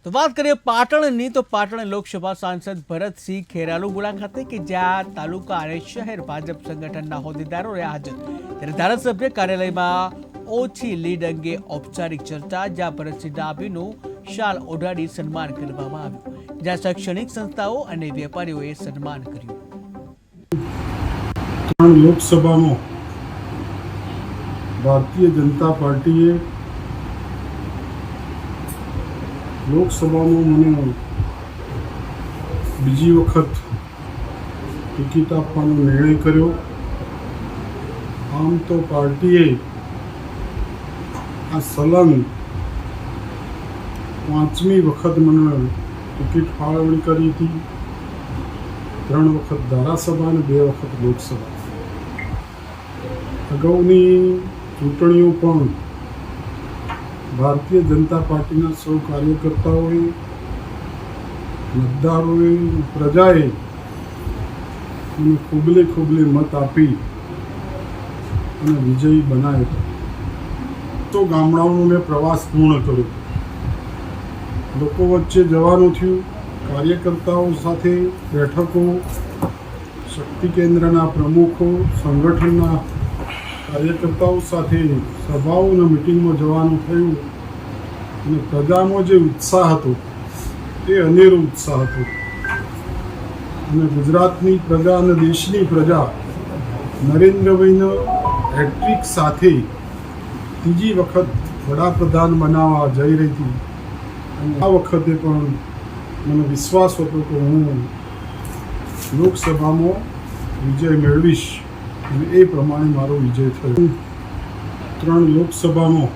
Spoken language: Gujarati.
તો વાત કરીએ પાટણની, તો પાટણ લોકસભા સાંસદ ભરતસિંહ ખેરાલુ મુલાકાતે કે જ્યાં તાલુકા અને શહેર ભાજપ સંગઠનના હોદ્દેદારો રહ્યા હાજર. ત્યારે ધારાસભ્ય કાર્યાલયમાં ઓછી લીડ અંગે ઔપચારિક ચર્ચા, જ્યાં ભરતસિંહ ડાભીનું શાલ ઓઢાડી સન્માન કરવામાં આવ્યું, જ્યાં શૈક્ષણિક સંસ્થાઓ અને વેપારીઓએ સન્માન કર્યું. લોકસભામાં ભારતીય જનતા પાર્ટીએ લોકસભામાં મને બીજી વખત ટિકિટ આપવાનો નિર્ણય કર્યો. આમ તો પાર્ટીએ આ સલંગ 5મી વખત મને ટિકિટ ફાળવણી કરી હતી. 3 વખત ધારાસભા અને 2 વખત લોકસભા. અગાઉની ચૂંટણીઓ પણ ભારતીય જનતા પાર્ટીના સૌ કાર્યકર્તાઓએ, મતદારોએ, પ્રજાએ મને ખૂબલે ખૂબલે મત આપી અને વિજયી બનાવ્યો. તો ગામડાઓનો મેં પ્રવાસ પૂર્ણ કર્યો. લોકો વચ્ચે જવાનું થયું, કાર્યકર્તાઓ સાથે બેઠકો, શક્તિ કેન્દ્રના પ્રમુખો, સંગઠનના કાર્યકર્તાઓ સાથે સભાઓ અને મિટિંગમાં જવાનું થયું અને પ્રજાનો જે ઉત્સાહ હતો એ અનેરો ઉત્સાહ હતો. અને ગુજરાતની પ્રજા અને દેશની પ્રજા નરેન્દ્રભાઈનો હેટ્રિક સાથે ત્રીજી વખત વડાપ્રધાન બનાવવા જઈ રહી હતી. અને આ વખતે પણ મને વિશ્વાસ હતો કે હું લોકસભામાં વિજય મેળવીશ અને એ પ્રમાણે મારો વિજય થયો. 3 લોકસભામાં